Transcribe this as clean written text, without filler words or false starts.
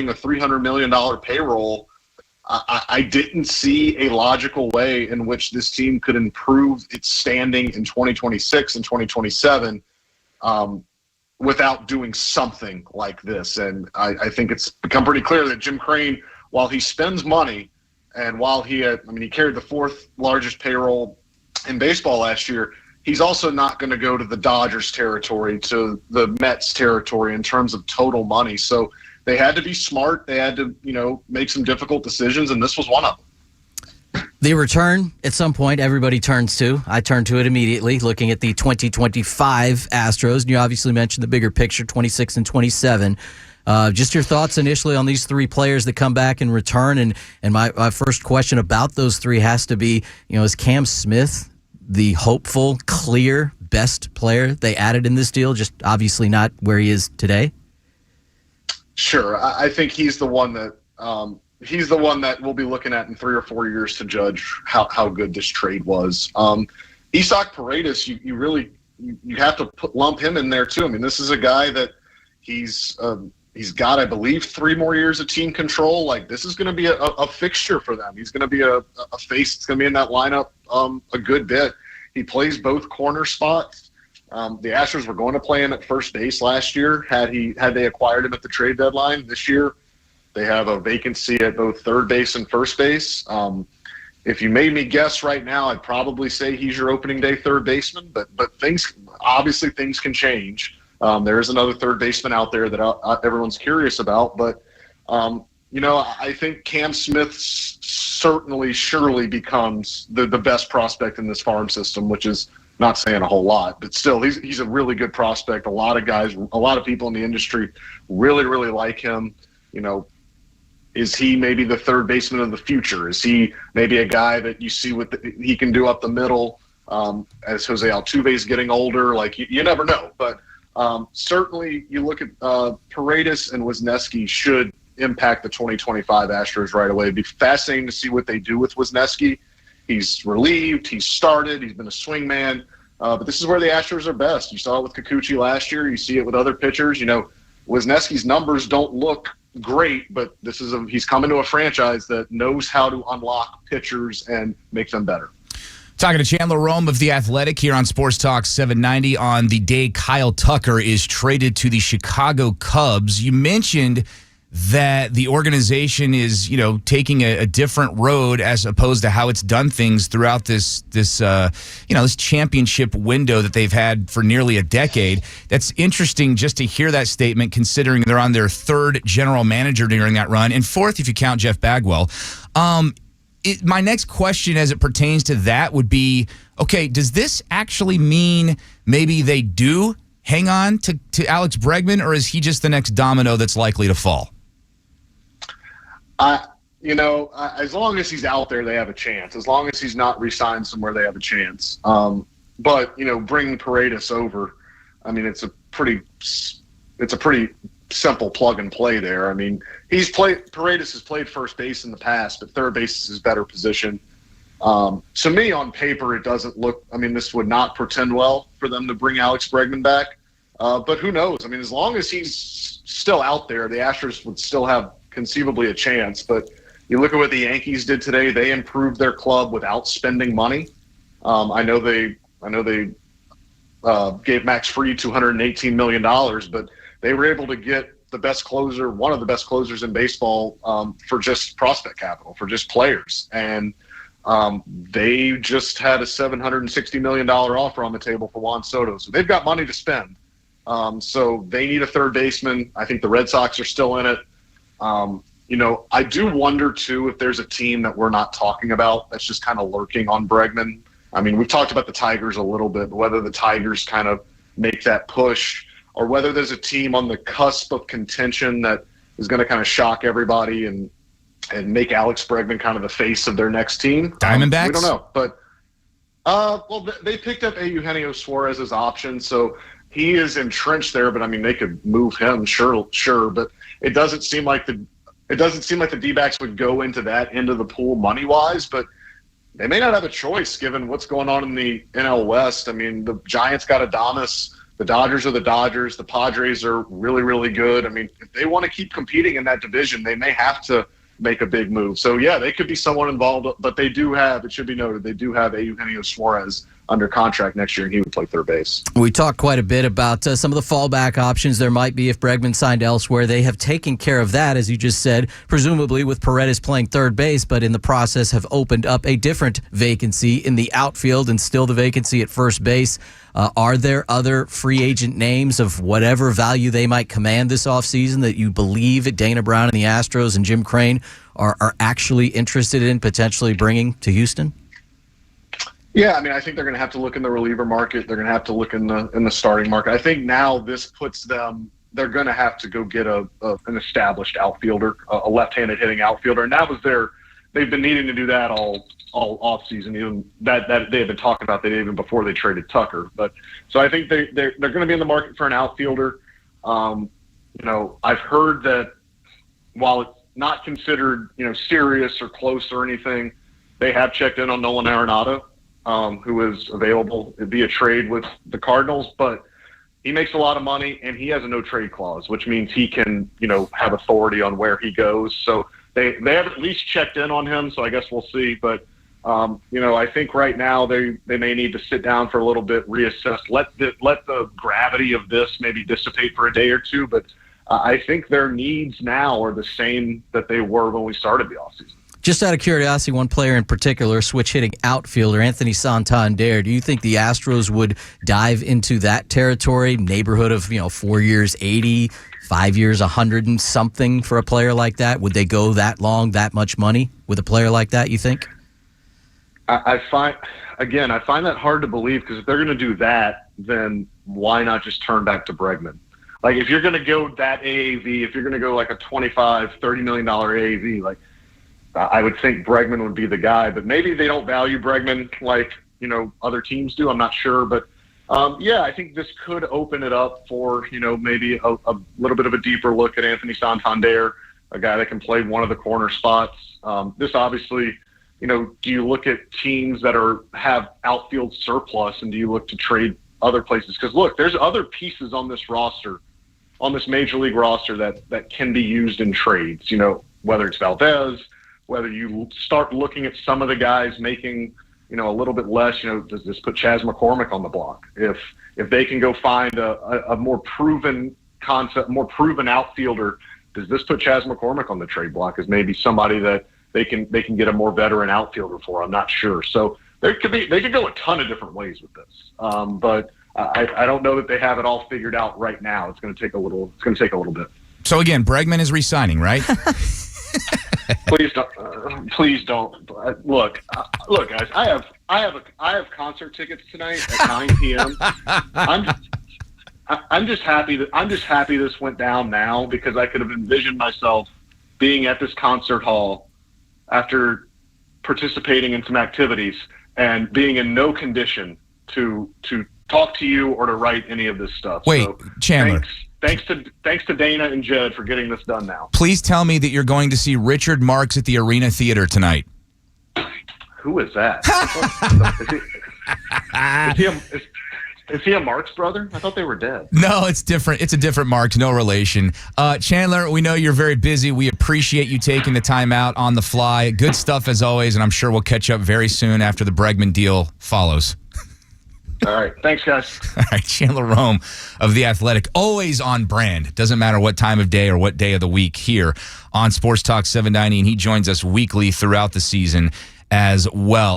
carrying a $300 million payroll, I didn't see a logical way in which this team could improve its standing in 2026 and 2027 without doing something like this. And I think it's become pretty clear that Jim Crane, while he spends money and while he carried the fourth largest payroll in baseball last year, he's also not going to go to the Dodgers territory, to the Mets territory in terms of total money. So they had to be smart. They had to, make some difficult decisions, and this was one of them. The return, at some point, everybody turns to. I turned to it immediately, looking at the 2025 Astros. And you obviously mentioned the bigger picture, 26 and 27. Just your thoughts initially on these three players that come back and return. And my first question about those three has to be, is Cam Smith the hopeful, clear, best player they added in this deal, just obviously not where he is today? Sure. I think he's the one that we'll be looking at in 3 or 4 years to judge how good this trade was. Isaac Paredes, you have to lump him in there too. I mean, this is a guy that he's got, I believe, 3 more years of team control. Like, this is going to be a fixture for them. He's going to be a face that's going to be in that lineup a good bit. He plays both corner spots. The Astros were going to play him at first base last year had they acquired him at the trade deadline. This year, they have a vacancy at both third base and first base. If you made me guess right now, I'd probably say he's your opening day third baseman. But things can change. There is another third baseman out there that everyone's curious about. But I think Cam Smith surely becomes the best prospect in this farm system, which is not saying a whole lot, but still, he's a really good prospect. A lot of people in the industry really, really like him. Is he maybe the third baseman of the future? Is he maybe a guy that you see he can do up the middle as Jose Altuve is getting older? Like, you never know. But certainly you look at Paredes and Wesneski should impact the 2025 Astros right away. It'd be fascinating to see what they do with Wesneski. He's relieved. He's started. He's been a swing man. But this is where the Astros are best. You saw it with Kikuchi last year. You see it with other pitchers. Wesneski's numbers don't look great, but he's coming to a franchise that knows how to unlock pitchers and make them better. Talking to Chandler Rome of The Athletic here on Sports Talk 790 on the day Kyle Tucker is traded to the Chicago Cubs. You mentioned that the organization is, taking a different road as opposed to how it's done things throughout this championship window that they've had for nearly a decade. That's interesting just to hear that statement, considering they're on their third general manager during that run, and fourth if you count Jeff Bagwell. My next question as it pertains to that would be, okay, does this actually mean maybe they do hang on to Alex Bregman, or is he just the next domino that's likely to fall? As long as he's out there, they have a chance. As long as he's not re-signed somewhere, they have a chance. But bringing Paredes over, it's a pretty simple plug and play there. Paredes has played first base in the past, but third base is his better position. To me, on paper, it doesn't look. This would not portend well for them to bring Alex Bregman back. But who knows? As long as he's still out there, the Astros would still have conceivably a chance. But you look at what the Yankees did today. They improved their club without spending money. I know they gave Max Fried $218 million, but they were able to get the best closer, one of the best closers in baseball, for just prospect capital, for just players. And they just had a $760 million offer on the table for Juan Soto. So they've got money to spend. So they need a third baseman. I think the Red Sox are still in it. I do wonder, too, if there's a team that we're not talking about that's just kind of lurking on Bregman. We've talked about the Tigers a little bit, but whether the Tigers kind of make that push or whether there's a team on the cusp of contention that is going to kind of shock everybody and make Alex Bregman kind of the face of their next team. Diamondbacks? We don't know. But, they picked up Eugenio Suarez's option, so he is entrenched there, but they could move him, sure. But it doesn't seem like the D-backs would go into that end of the pool money-wise, but they may not have a choice given what's going on in the NL West. The Giants got Adames. The Dodgers are the Dodgers. The Padres are really, really good. I mean, if they want to keep competing in that division, they may have to make a big move. So, yeah, they could be someone involved, but they do have, it should be noted, they do have Eugenio Suarez under contract next year, and he would play third base. We talked quite a bit about some of the fallback options there might be if Bregman signed elsewhere. They have taken care of that, as you just said, presumably with Paredes playing third base, but in the process have opened up a different vacancy in the outfield and still the vacancy at first base. Are there other free agent names of whatever value they might command this offseason that you believe Dana Brown and the Astros and Jim Crane are actually interested in potentially bringing to Houston? Yeah, I mean, I think they're going to have to look in the reliever market. They're going to have to look in the starting market. I think now this puts them. They're going to have to go get an established outfielder, a left-handed hitting outfielder, and that was they've been needing to do that all offseason. Even that they had been talking about that even before they traded Tucker. But so I think they're going to be in the market for an outfielder. I've heard that while it's not considered serious or close or anything, they have checked in on Nolan Arenado. Who is available via trade with the Cardinals, but he makes a lot of money and he has a no trade clause, which means he can, have authority on where he goes. So they have at least checked in on him. So I guess we'll see. But, I think right now they may need to sit down for a little bit, reassess, let the gravity of this maybe dissipate for a day or two. But I think their needs now are the same that they were when we started the offseason. Just out of curiosity, one player in particular, switch-hitting outfielder, Anthony Santander. Do you think the Astros would dive into that territory, neighborhood of 4 years, 80, 5 years, 100 and something for a player like that? Would they go that long, that much money with a player like that, you think? I find that hard to believe, because if they're going to do that, then why not just turn back to Bregman? Like, if you're going to go that AAV, if you're going to go like a $25, $30 million AAV, like, I would think Bregman would be the guy, but maybe they don't value Bregman like, other teams do. I'm not sure. But, I think this could open it up for, maybe a little bit of a deeper look at Anthony Santander, a guy that can play one of the corner spots. This obviously, do you look at teams that have outfield surplus, and do you look to trade other places? Because, look, there's other pieces on this roster, on this major league roster that can be used in trades, whether it's Valdez, whether you start looking at some of the guys making, a little bit less, does this put Chas McCormick on the block? If they can go find a more proven concept, more proven outfielder, does this put Chas McCormick on the trade block as maybe somebody that they can get a more veteran outfielder for? I'm not sure. So they could go a ton of different ways with this. But I don't know that they have it all figured out right now. It's going to take a little bit. So again, Bregman is re-signing, right? Please don't. Look, guys. I have concert tickets tonight at 9 p.m. I'm just happy this went down now, because I could have envisioned myself being at this concert hall after participating in some activities and being in no condition to talk to you or to write any of this stuff. Wait, so, Chandler. Thanks to Dana and Jed for getting this done now. Please tell me that you're going to see Richard Marx at the Arena Theater tonight. Who is that? Is he a Marx brother? I thought they were dead. No, it's different. It's a different Marx, no relation. Chandler, we know you're very busy. We appreciate you taking the time out on the fly. Good stuff as always, and I'm sure we'll catch up very soon after the Bregman deal follows. All right. Thanks, guys. All right. Chandler Rome of The Athletic, always on brand. Doesn't matter what time of day or what day of the week here on Sports Talk 790, and he joins us weekly throughout the season as well.